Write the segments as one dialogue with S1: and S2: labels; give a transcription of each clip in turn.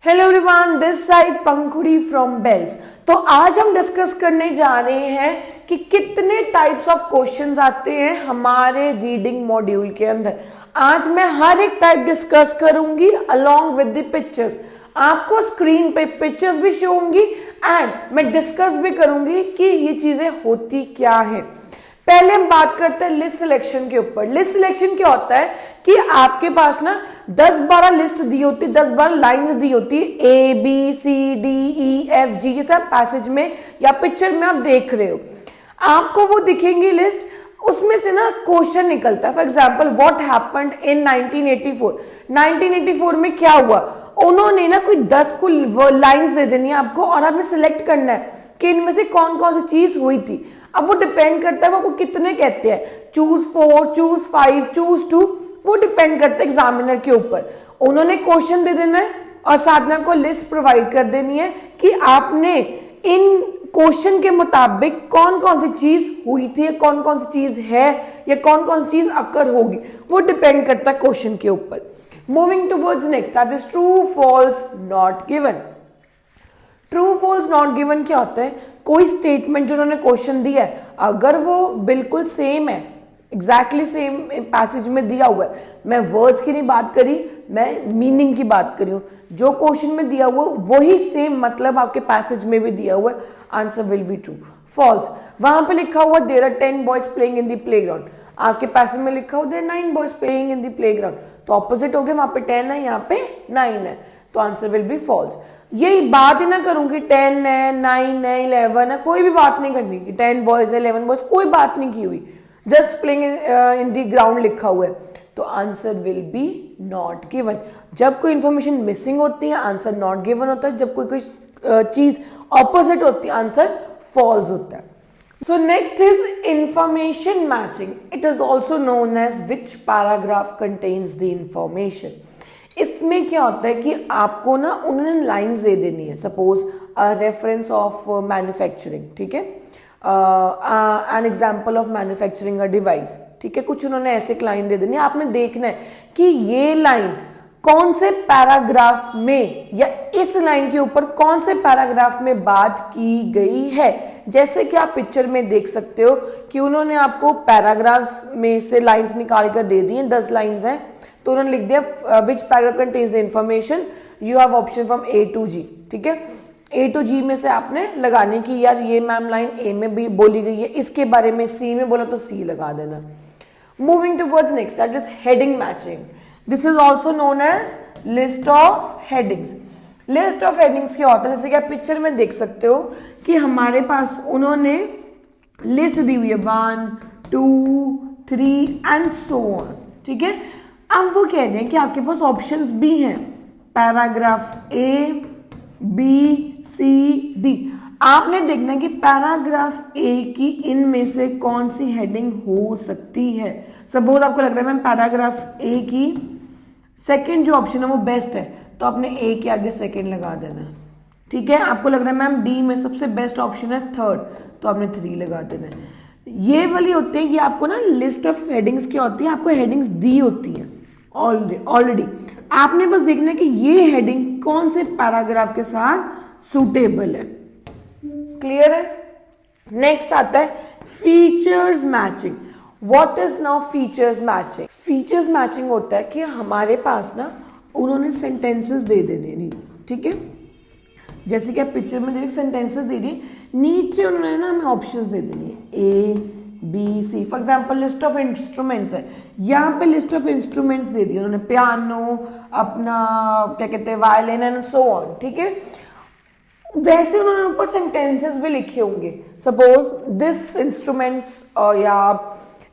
S1: Hello everyone, this side Pankhuri from Bells. तो आज हम डिस्कस करने जा रहे हैं कि कितने टाइप्स ऑफ क्वेश्चंस आते हैं हमारे रीडिंग मॉड्यूल के अंदर। आज मैं हर एक टाइप डिस्कस करूंगी अलोंग विद द पिक्चर्स। आपको स्क्रीन पे पिक्चर्स भी शो होंगी एंड मैं डिस्कस भी करूंगी कि ये चीजें होती क्या है। पहले हम बात करते हैं लिस्ट सिलेक्शन के ऊपर। लिस्ट सिलेक्शन क्या होता है कि आपके पास ना 10-12 लिस्ट दी होती है, 10-12 लाइंस दी होती है, A B C D E F G, जैसे पैसेज में या पिक्चर में आप देख रहे हो, आपको वो दिखेंगी लिस्ट। उसमें से ना क्वेश्चन निकलता है। For example, what happened in 1984। 1984 में क्या हुआ, उन्होंने ना कोई 10 को लाइंस दे देनी है आपको और आपने सिलेक्ट करना है कि इनमें से कौन कौन सी चीज हुई थी। अब वो डिपेंड करता है वो आपको कितने कहते हैं, चूज 4, चूज 5, चूज 2, वो डिपेंड करता है एग्जामिनर के ऊपर। उन्होंने क्वेश्चन दे देना है और साधना को लिस्ट प्रोवाइड कर देनी है कि आपने इन क्वेश्चन के मुताबिक कौन कौन सी चीज हुई थी, कौन कौन सी चीज है या कौन कौन सी चीज अकर होगी, वो डिपेंड करता है क्वेश्चन के ऊपर। Moving towards next, that is true false not given. True false not given क्या होता है, कोई स्टेटमेंट जो उन्होंने क्वेश्चन दिया है अगर वो बिल्कुल सेम है, एग्जैक्टली सेम पैसेज में दिया हुआ है, मैं वर्ड्स की नहीं बात करी, मैं मीनिंग की बात करी हूं, जो क्वेश्चन में दिया हुआ वही सेम मतलब आपके पैसेज में भी दिया हुआ है, answer will be true. False, वहां पे लिखा हुआ there are 10 boys playing in the playground, आपके पैसेज में लिखा हुआ there are 9 boys playing in the playground, तो ऑपोजिट हो गया, वहां पे 10 है, यहाँ पे 9 है, तो आंसर विल बी फॉल्स। यही बात ही ना करूंगी 10 है, 9 है, 11 है, कोई भी बात नहीं करनी कि 10 बॉयज है, 11 बॉयज, कोई बात नहीं की हुई, just playing in the ground लिखा हुआ है, तो answer will B not given. जब कोई इंफॉर्मेशन मिसिंग होती है आंसर नॉट गिवन होता है, जब कोई चीज ऑपोजिट होती है आंसर फॉल्स होता है। So next is information matching. It is also known as which paragraph contains the information. इसमें क्या होता है कि आपको ना उन्होंने लाइंस दे देनी है, सपोज रेफरेंस ऑफ मैन्युफैक्चरिंग, ठीक है, an example of manufacturing a device, ठीक है, कुछ उन्होंने ऐसे लाइन दे देनी है, आपने देखना है कि ये लाइन कौन से पैराग्राफ में या इस लाइन के ऊपर कौन से पैराग्राफ में बात की गई है। जैसे कि आप पिक्चर में देख सकते हो कि उन्होंने आपको पैराग्राफ्स में से लाइंस निकाल कर दे दी हैं, 10 लाइंस हैं, तो उन्होंने लिख दिया which paragraph contains the information, you have option from A to G, ठीक है, ए टू जी में से आपने लगाने की, यार ये मैम लाइन ए में भी बोली गई है, इसके बारे में सी में बोला तो सी लगा देना। Moving towards next, that is heading matching. This is also known as list of headings. List of headings क्या होता है, जैसे कि आप पिक्चर में देख सकते हो कि हमारे पास उन्होंने लिस्ट दी हुई है 1, 2, 3 एंड सो ऑन, ठीक है। अब वो कह रहे हैं कि आपके पास ऑप्शंस भी हैं, पैराग्राफ ए, बी, सी, डी। आपने देखना है कि पैराग्राफ ए की इनमें से कौन सी हेडिंग हो सकती है। सपोज आपको लग रहा है मैम पैराग्राफ ए की सेकंड जो ऑप्शन है वो बेस्ट है, तो आपने ए के आगे सेकंड लगा देना है, ठीक है। आपको लग रहा है मैम डी में सबसे बेस्ट ऑप्शन है थर्ड, तो आपने 3 लगा देना है। ये वाली होती है कि आपको ना लिस्ट ऑफ हेडिंग्स क्या होती है, आपको हेडिंग्स दी होती है ऑलरेडी, आपने बस देखना है कि ये हेडिंग कौन से पैराग्राफ के साथ सुटेबल है। क्लियर है। नेक्स्ट आता है features matching. What is now features matching? Features matching होता है कि हमारे पास ना उन्होंने सेंटेंसेस दे देने नहीं, ठीक है, जैसे कि आप पिक्चर में देख सेंटेंसेस दे दिए, नीचे उन्होंने ना हमें ऑप्शंस दे देनी है A B C. For example list of instruments है, यहाँ पे लिस्ट ऑफ इंस्ट्रूमेंट्स दे दिए उन्होंने, पियानो, अपना क्या कहते हैं वायलिन एंड सो ऑन, ठीक है। वैसे उन्होंने ऊपर सेंटेंसेस भी लिखे होंगे, सपोज दिस इंस्ट्रूमेंट्स या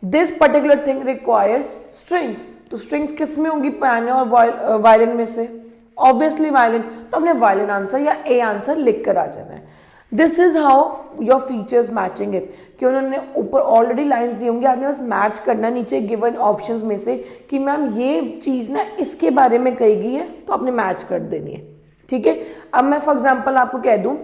S1: this particular thing requires strings, तो स्ट्रिंग्स किस में होंगी, पियानो और वायलिन में से, ऑब्वियसली वायलिन, तो अपने वायलिन आंसर या ए आंसर लिख कर आ जाना है। This is how your features matching is, कि उन्होंने ऊपर ऑलरेडी लाइंस दी होंगी, आपने बस मैच करना नीचे गिवन ऑप्शंस में से कि मैम ये चीज ना इसके बारे में कही गई है, तो आपने मैच कर देनी है, ठीक है। अब मैं फॉर एग्जाम्पल आपको कह दूं,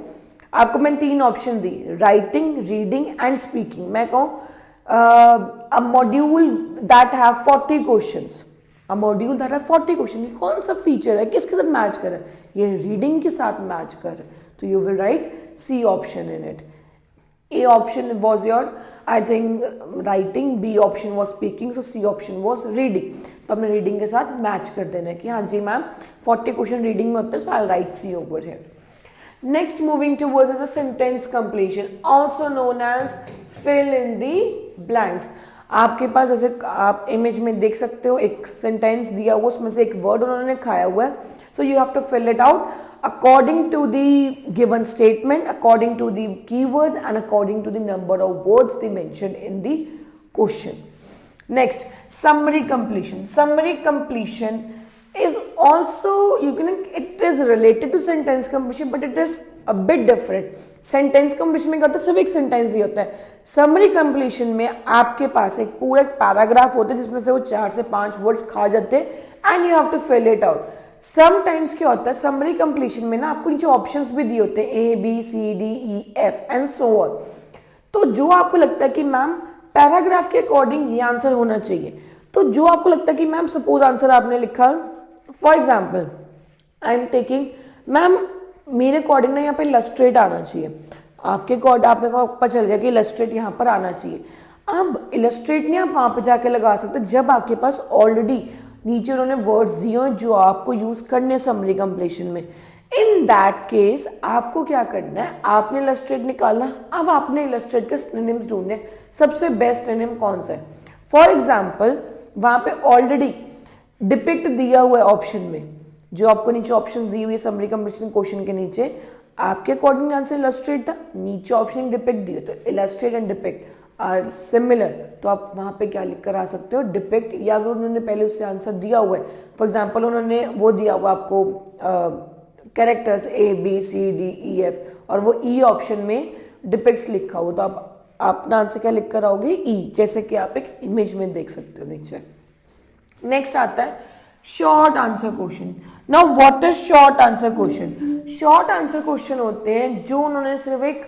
S1: आपको मैंने 3 option the, writing, reading and speaking. मैं कहूँ अ module that have 40 questions, a module that have 40 question, ये कौन सा फीचर है, किसके साथ मैच कर रहा है, ये रीडिंग के साथ मैच कर रहा है, तो you will write C option in it. A option was your, I think, writing, B option was speaking, so C option was reading. तो हमने reading के साथ मैच कर देना है कि हाँ जी मैम 40 क्वेश्चन रीडिंग में होते हैं, so I'll write C over here. Next, moving towards the sentence completion, also known as fill in the blanks. आपके पास जैसे आप इमेज में देख सकते हो एक सेंटेंस दिया हुआ, उसमें से एक वर्ड उन्होंने खाया हुआ है, so you have to fill it out according to the given statement, according to the keywords and according to the number of words they mentioned in the question. Next, summary completion. Summary completion is also, you can, it is related to sentence completion but it is a bit different. Sentence completion में क्या होता है, सिर्फ एक sentence ही होता है. Summary completion में आपके पास एक पूरा पैराग्राफ होता है जिसमें से वो 4 से 5 वर्ड्स खा जाते हैं and you have to fill it out. Sometimes क्या होता है, समरी कंप्लीशन में ना आपको नीचे ऑप्शंस भी दिए होते हैं A B C D E F and so on. तो जो आपको लगता है कि मैम पैराग्राफ के अकॉर्डिंग ये आंसर होना चाहिए, तो जो आपको लगता है कि मैम सपोज आंसर आपने लिखा, for example I am taking, ma'am मेरे अकॉर्डिंग ना यहाँ पे इलस्ट्रेट आना चाहिए, आपके अकॉर्डिंग आपने को पता चल गया कि इलस्ट्रेट यहाँ पर आना चाहिए. अब इलस्ट्रेट नहीं आप वहां पर जाके लगा सकते जब आपके पास ऑलरेडी नीचे उन्होंने वर्ड्स दिए हो जो आपको यूज करने समरी कंप्लीशन में. इन दैट केस आपको क्या करना है, आपने इलस्ट्रेट निकालना, अब आपने इलस्ट्रेट के सिनोनिम्स ढूंढने, सबसे बेस्ट सिनोनिम कौन सा है. फॉर एग्जाम्पल वहां पे ऑलरेडी डिपिक्ट दिया हुआ है ऑप्शन में, जो आपको नीचे ऑप्शन दी हुई है समरी कंप्लीशन क्वेश्चन के नीचे, आपके अकॉर्डिंग आंसर इलस्ट्रेट था, नीचे ऑप्शन डिपिक्ट दिए, तो illustrate and depict are similar, तो आप वहां पे क्या लिख कर आ सकते हो, डिपिक्ट, या अगर उन्होंने पहले उससे आंसर दिया हुआ है, फॉर एग्जांपल उन्होंने वो दिया हुआ आपको characters A B C D E F और वो E ऑप्शन में डिपिक्ट्स लिखा हो, तो आप अपना आंसर क्या लिख कर आओगे E, जैसे कि आप एक इमेज में देख सकते हो नीचे. नेक्स्ट आता है short answer question. Now what is short answer question. Short answer question होते हैं जो उन्होंने सिर्फ एक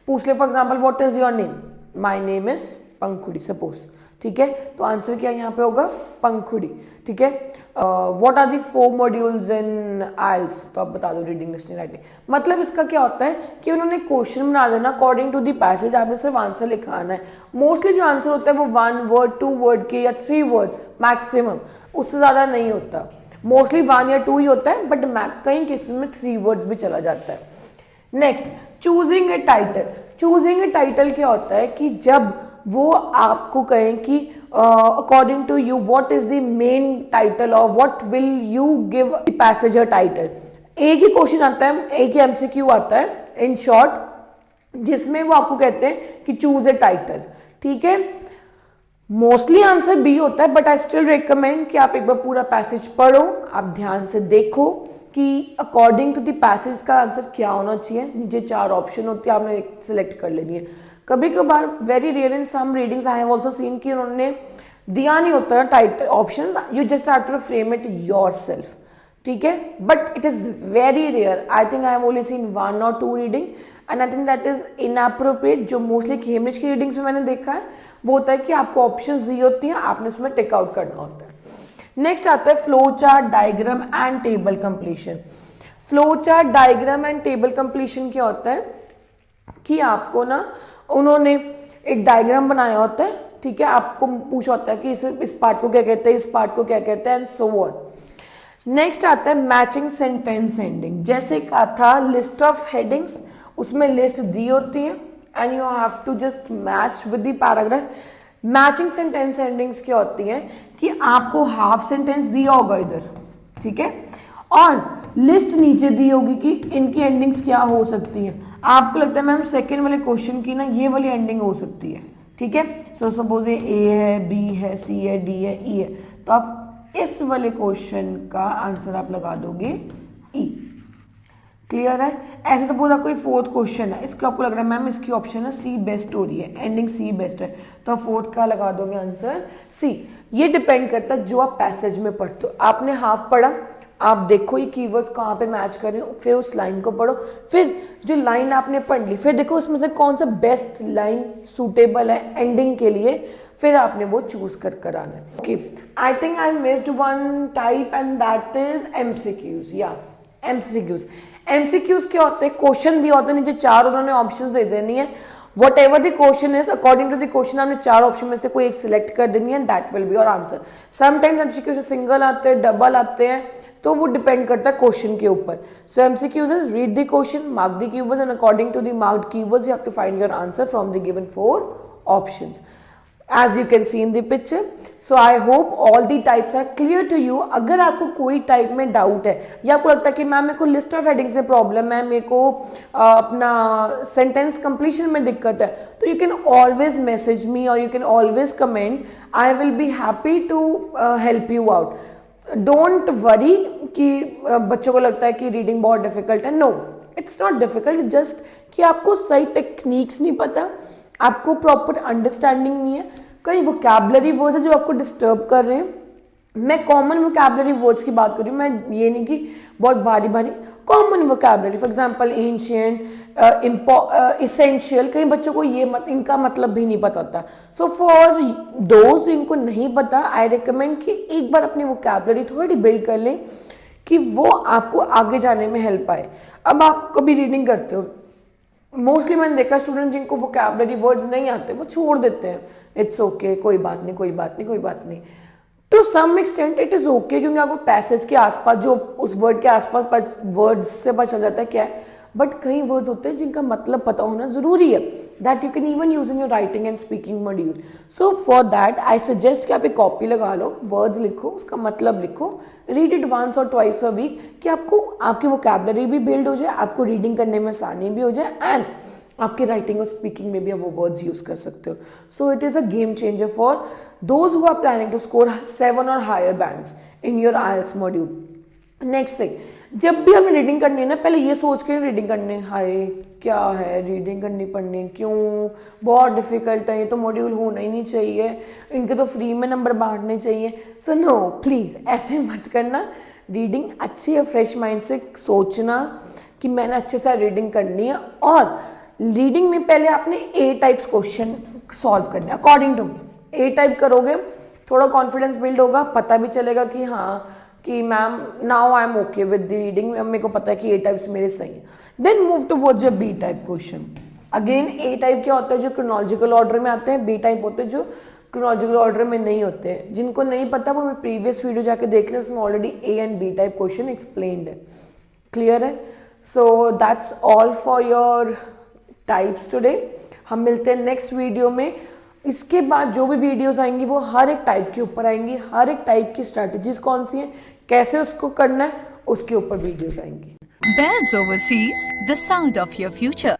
S1: पूछ ले, for example what is your name, my name is Pankhuri suppose, ठीक है, तो आंसर क्या यहाँ पे होगा, पंखुड़ी, ठीक है. What are the 4 modules in IELTS, तो आप बता दो रीडिंग लिसनिंग राइटिंग. मतलब इसका क्या होता है कि उन्होंने क्वेश्चन बना देना अकॉर्डिंग टू दी पैसेज, आपने सिर्फ आंसर लिखाना है. मोस्टली जो आंसर होता है वो 1 वर्ड 2 वर्ड के या 3 वर्ड्स मैक्सिमम, उससे ज्यादा नहीं होता. मोस्टली 1 या 2 ही होता है बट कई केसेस में 3 वर्ड्स भी चला जाता है. Next, choosing a title. Choosing a title क्या होता है कि जब वो आपको कहें कि according to you what is the main title और what will you give passage a title. एक ही क्वेश्चन आता है, एक ही एमसीक्यू आता है इन शॉर्ट, जिसमें वो आपको कहते हैं कि चूज ए टाइटल, ठीक है. मोस्टली आंसर बी होता है बट आई स्टिल रिकमेंड कि आप एक बार पूरा पैसेज पढ़ो, आप ध्यान से देखो कि अकॉर्डिंग टू द पैसेज का आंसर क्या होना चाहिए. नीचे 4 ऑप्शन होती है, आपने एक सिलेक्ट कर लेनी है. कभी कभार very rare in some readings I have also seen कि उन्होंने दिया नहीं होता title options, you just have to frame it yourself, ठीक है, but it is very rare. I think I have only seen 1 or 2 reading and I think that is inappropriate. जो mostly Cambridge की रीडिंग्स में मैंने देखा है वो होता है कि आपको ऑप्शंस दी होती हैं, आपने उसमें टिक आउट करना होता है. नेक्स्ट आता है flow chart, diagram and table completion. Flow chart, diagram and table completion क्या होता है कि आपको ना उन्होंने एक डायग्राम बनाया होता है, ठीक है, आपको पूछा होता है कि इस पार्ट को क्या कहते हैं, इस पार्ट को क्या कहते हैं एंड सो ऑन. नेक्स्ट आता है मैचिंग सेंटेंस एंडिंग. जैसे कहा था लिस्ट ऑफ हेडिंग्स, उसमें लिस्ट दी होती है and you have to just match with the paragraph. Matching sentence endings क्या होती है कि आपको हाफ सेंटेंस दिया होगा इधर, ठीक है, और लिस्ट नीचे दी होगी कि इनकी एंडिंग्स क्या हो सकती है. आपको लगता है मैम सेकेंड वाले क्वेश्चन की ना ये वाली एंडिंग हो सकती है, ठीक है, सो सपोज ये ए है, बी है, सी है, डी है, ई है, तो आप इस वाले क्वेश्चन का आंसर आप लगा दोगे ई. क्लियर है. ऐसे सपोज आपको 4th क्वेश्चन है, इसको आपको लग रहा है मैम इसकी ऑप्शन है सी बेस्ट हो रही है, एंडिंग सी बेस्ट है, तो आप 4th का लगा दोगे आंसर सी. ये डिपेंड करता है जो आप पैसेज में पढ़ते हो. आपने हाफ पढ़ा, आप देखो ये कीवर्ड्स कहाँ पे मैच कर रहे हो, फिर उस लाइन को पढ़ो, फिर जो लाइन आपने पढ़ ली फिर देखो उसमें से कौन सा बेस्ट लाइन सूटेबल है एंडिंग के लिए, फिर आपने वो चूज कर आना है। Okay, I think I missed one type and that is MCQs. या एमसीक्यूज, एमसीक्यूज क्या होते हैं, क्वेश्चन दिया होता है, नीचे 4 उन्होंने ऑप्शन दे देनी है, whatever the question is according to the question आपने 4 ऑप्शन में से कोई एक सिलेक्ट कर देनी है, that will be your answer. Sometimes MCQs single आते हैं, डबल आते हैं, तो वो डिपेंड करता है क्वेश्चन के ऊपर। So MCQs is read the question, mark the keywords and according to the marked keywords you have to find your answer from the given 4 options as you can see in the picture. So I hope all the types are clear to you. अगर आपको कोई type में doubt है या आपको लगता है कि मैम मेरे को लिस्ट ऑफ हेडिंग से प्रॉब्लम है, मेरे को अपना सेंटेंस कंप्लीशन में दिक्कत है, तो you can always message me और you can always comment, I will be happy to help you out. Don't worry कि बच्चों को लगता है कि रीडिंग बहुत डिफिकल्ट है, no it's not difficult, just कि आपको सही टेक्निक्स नहीं पता, आपको प्रॉपर अंडरस्टैंडिंग नहीं है, कई वोकैबुलरी वर्ड्स है जो आपको डिस्टर्ब कर रहे हैं। मैं कॉमन वोकैबुलरी वर्ड्स की बात कर रही हूँ, मैं ये नहीं कि बहुत भारी भारी, common vocabulary, for example ancient, essential, कई बच्चों को ये इनका मतलब भी नहीं पता होता। सो फॉर दोज इनको नहीं पता, आई रिकमेंड कि एक बार अपनी वोकैबुलरी थोड़ी बिल्ड कर लें कि वो आपको आगे जाने में हेल्प आए। अब आप कभी रीडिंग करते हो, मोस्टली मैंने देखा स्टूडेंट जिनको वोकैबुलरी वर्ड्स नहीं आते वो छोड़ देते हैं, इट्स ओके, कोई बात नहीं कोई बात नहीं कोई बात नहीं। To some extent it is okay, क्योंकि आपको पैसेज के आसपास जो उस वर्ड के आसपास वर्ड्स से पता चल जाता है क्या है, बट कई वर्ड्स होते हैं जिनका मतलब पता होना जरूरी है, that you can even use in your writing and speaking module. So for that I suggest कि आप एक कॉपी लगा लो, वर्ड्स लिखो, उसका मतलब लिखो, रीड इट वंस और ट्वाइस अ वीक, कि आपको आपकी वोकैबुलरी भी बिल्ड हो जाए, आपको रीडिंग करने में आसानी भी हो जाए, एंड आपकी राइटिंग और स्पीकिंग में भी आप वो वर्ड्स यूज कर सकते हो। So it is a game changer for those who are planning to score 7 और higher bands in your IELTS module. Next thing, जब भी हमें रीडिंग करनी है ना, पहले ये सोच के रीडिंग करनी, हाय क्या है रीडिंग करनी पड़नी, क्यों बहुत डिफिकल्ट है, ये तो मॉड्यूल होना ही नहीं चाहिए, इनके तो फ्री में नंबर बांटने चाहिए। सो नो प्लीज ऐसे मत करना, रीडिंग अच्छी है, फ्रेश माइंड से सोचना कि मैंने अच्छे से रीडिंग करनी है, और रीडिंग में पहले आपने ए टाइप्स क्वेश्चन सॉल्व करने according to me. A type करोगे थोड़ा कॉन्फिडेंस बिल्ड होगा, पता भी चलेगा कि हाँ कि ma'am now I am okay with the reading, मेरे को पता है कि ए टाइप्स मेरे सही है। Then move towards your B type question. Again A type क्या होता है, जो क्रोनोलॉजिकल ऑर्डर में आते हैं, बी टाइप होते हैं जो क्रोनोलॉजिकल ऑर्डर में नहीं होते हैं। जिनको नहीं पता वो मैं प्रीवियस वीडियो जाके देख लें, उसमें already A and B type question explained है, क्लियर है। So that's all for your types today. हम मिलते हैं नेक्स्ट वीडियो में। इसके बाद जो भी वीडियोस आएंगी वो हर एक टाइप के ऊपर आएंगी, हर एक टाइप की स्ट्रैटेजीज कौन सी है, कैसे उसको करना है, उसके ऊपर वीडियोस आएंगी।
S2: Bells Overseas, the sound of your future.